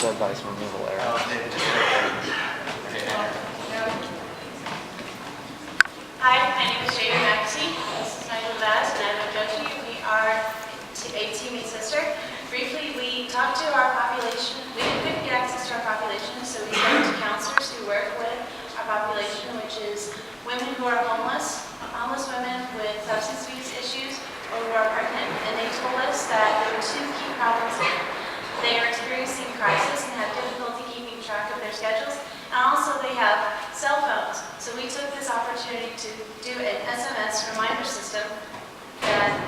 the device removal error. Hi, my name is Jada Maxey. This is my Vaz, and I'm a Joshi. We are a teammate sister. Briefly, we talked to our population. We couldn't get access to our population, so we went to counselors who work with our population, which is women who are homeless women with substance abuse issues, or who are pregnant. And they told us that there were two key problems here. They are experiencing crisis and have difficulty keeping track of their schedules, and also they have cell phones. So we took this opportunity to do an SMS reminder system that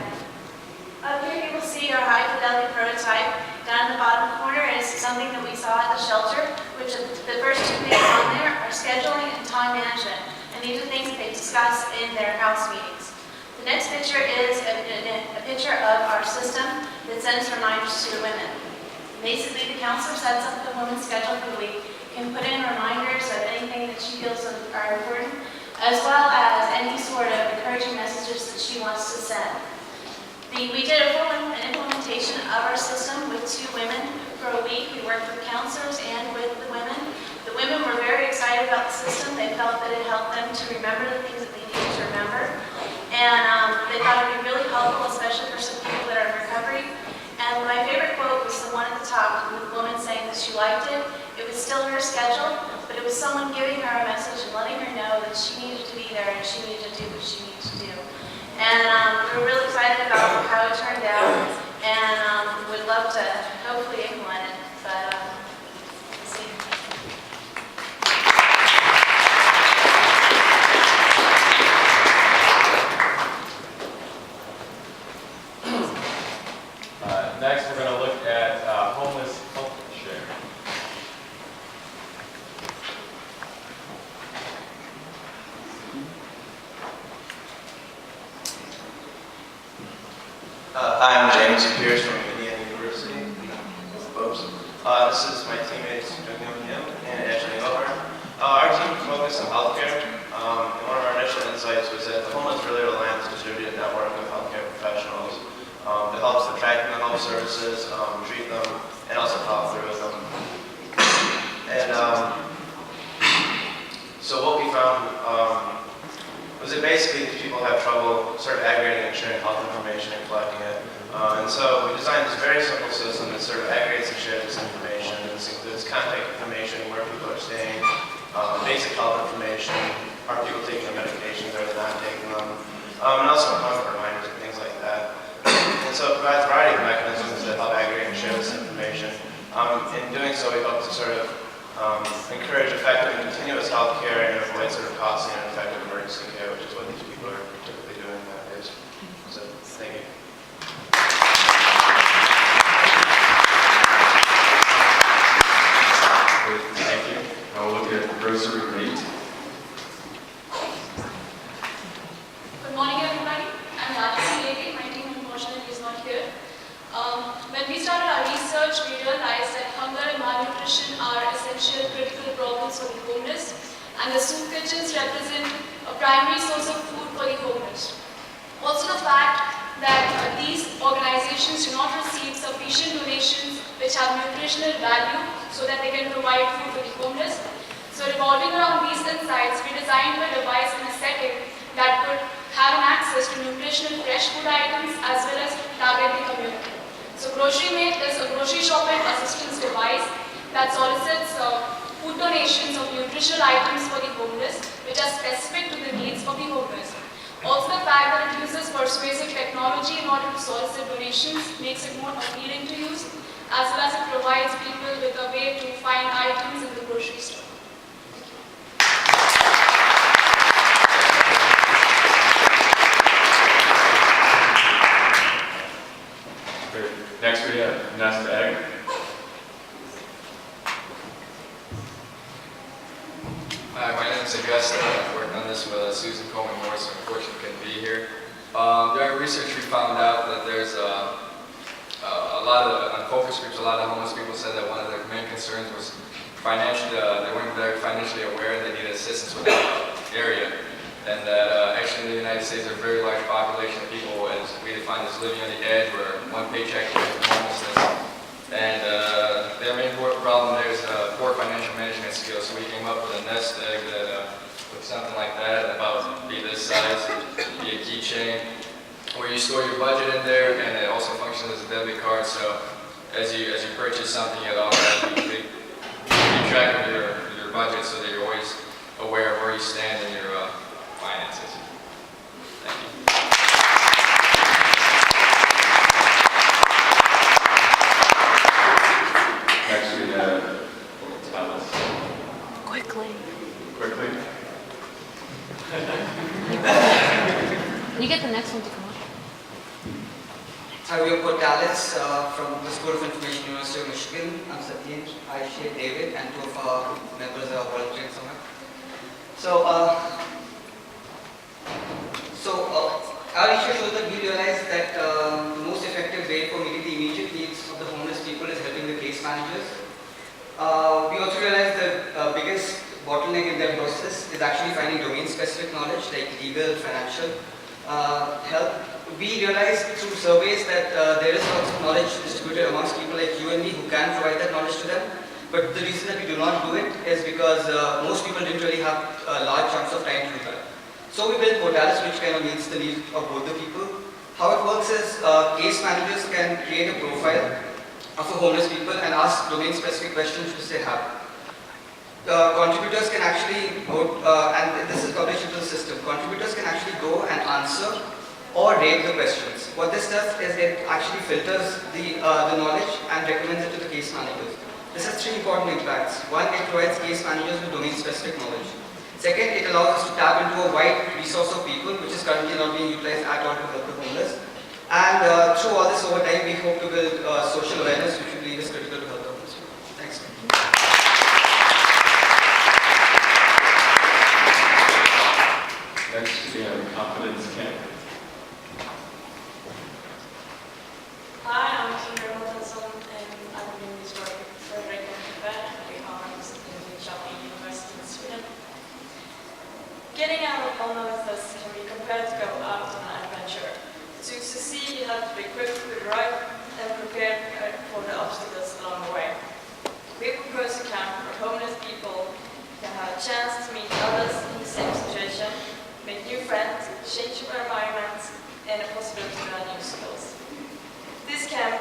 up here you will see our high fidelity prototype. Down in the bottom corner is something that we saw at the shelter, which the first two things on there are scheduling and time management. And these are things that they discuss in their house meetings. The next picture is a picture of our system that sends reminders to the women. Basically, the counselor sets up the woman's schedule for the week, can put in reminders of anything that she feels are important, as well as any sort of encouraging messages that she wants to send. We did an implementation of our system with two women for a week. We worked with counselors and with the women. The women were very excited about the system. They felt that it helped them to remember the things that they needed to remember. And they thought it would be really helpful, especially for some people that are in recovery. And my favorite quote was the one at the top, with the woman saying that she liked it. It was still her schedule, but it was someone giving her a message and letting her know that she needed to be there and she needed to do what she needed to do. And we were really excited about how it turned out, and would love to hopefully implement it, but we'll see. Next, we're going to look at homeless health share. Hi, I'm James Pierce from Indiana University. This is my teammates, Jung-Young Kim and Ashley Engelhardt. Our team focused on healthcare, and one of our initial insights was that the homeless really rely on this distributed network of healthcare professionals that helps them track them in health services, treat them, and also follow through with them. And so what we found was that basically these people have trouble sort of aggregating and sharing health information and collecting it. And so we designed this very simple system that sort of aggregates and shares this information. This includes contact information, where people are staying, basic health information, are people taking their medications, are they not taking them, and also appointment reminders and things like that. And so it provides a variety of mechanisms that help aggregate and share this information. In doing so, we hope to sort of encourage effective and continuous health care and avoid sort of costly and ineffective emergency care, which is what these people are typically doing nowadays. So, thank you. Thank you. Now we'll look at grocery rate. Good morning, everybody. I'm Rajasi Lady. My team, unfortunately, is not here. When we started our research, we realized that hunger and malnutrition are essential critical problems for the homeless, and the soup kitchens represent a primary source of food for the homeless. Also, the fact that these organizations do not receive sufficient donations which have nutritional value so that they can provide food for the homeless. So, revolving around these insights, we designed a device and a setting that could have an access to nutritional fresh food items as well as target the community. So GroceryMate is a grocery shopping assistance device that solicits food donations of nutritional items for the homeless, which are specific to the needs of the homeless. Also, the fact that it uses persuasive technology in order to solicit donations makes it more appealing to use, as well as it provides people with a way to find items in the grocery store. Next we have Nest Egg. Hi, my name is Augusta. I've worked on this with Susan Coleman Morris, who unfortunately couldn't be here. During research, we found out that there's a lot of, on focus groups, a lot of homeless people said that one of their main concerns was financially, they weren't very financially aware and they needed assistance with that area. And that actually in the United States, there's a very large population of people, as we define as living on the edge, where one paycheck is homelessness. And their main problem, there's poor financial management skills. So we came up with a nest egg that looks something like that, about be this size, be a keychain, where you store your budget in there, and it also functions as a debit card. So as you purchase something, it automatically keep track of your budget, so that you're always aware of where you stand in your finances. Thank you. Next we have Thomas. Quickly. Quickly. You get the next one to come up. Hi, we are Portalis from the School of Information, University of Michigan. I'm Satyen, Aisha, David, and two of our members are volunteering somewhere. Our issue shows that we realize that the most effective way for meeting the immediate needs of the homeless people is helping the case managers. We also realize that the biggest bottleneck in their process is actually finding domain-specific knowledge like legal, financial help. We realize through surveys that there is lots of knowledge distributed amongst people like you and me who can provide that knowledge to them. But the reason that we do not do it is because most people didn't really have large chunks of time to do that. So we built Portalis, which kind of meets the needs of both the people. How it works is case managers can create a profile of a homeless people and ask domain-specific questions which they have. Contributors can actually go, and this is published into the system, contributors can actually go and answer or rate the questions. What this does is it actually filters the knowledge and recommends it to the case managers. This has three important impacts. One, it provides case managers with domain-specific knowledge. Second, it allows us to tap into a wide resource of people, which is currently not being utilized at all to help the homeless. And through all this over time, we hope to build social awareness, which we believe is critical to help the homeless. Thanks. Next we have Confidence Camp. Hi, I'm Kimber Wilkinson, and I've been doing this work for Fredrik and Economics in Linköping University in Sweden. Getting out of homelessness can be compared to go out on an adventure. To succeed, you have to be equipped with the right and prepared for the obstacles along the way. We propose a camp where homeless people can have a chance to meet others in the same situation, make new friends, change their environment, and a possibility to learn new skills. This camp,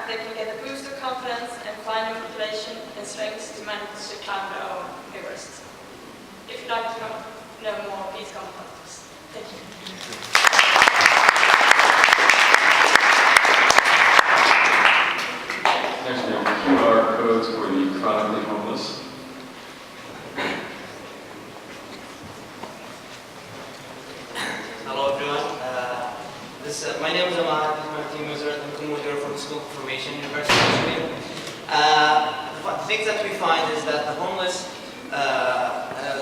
they can get a boost of confidence and find the motivation and strength to manage to climb their own Everest. If you'd like to know more, please contact us. Thank you. Next we have QR codes for the chronically homeless. Hello everyone. My name is Ahmad. This is my team user. I'm a coordinator from the School of Information, University of Michigan. The things that we find is that the homeless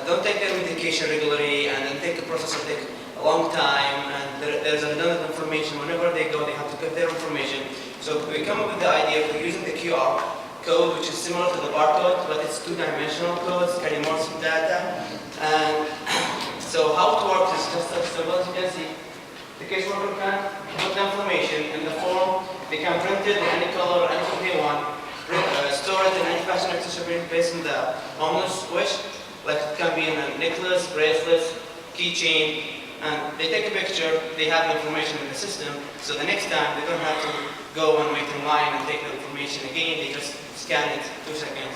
don't take their medication regularly, and then take the process will take a long time, and there's redundant information. Whenever they go, they have to give their information. So we come up with the idea of using the QR code, which is similar to the barcode, but it's two-dimensional codes, carry more data. And so how it works is just as simple as you can see. The caseworker can put the information in the form. They can print it in any color, anything they want. Store it in any fashion accessibility based on the homeless wish. Like it can be in a necklace, bracelet, keychain, and they take a picture, they have the information in the system, so the next time they don't have to go and wait in line and take the information again, they just scan it 2 seconds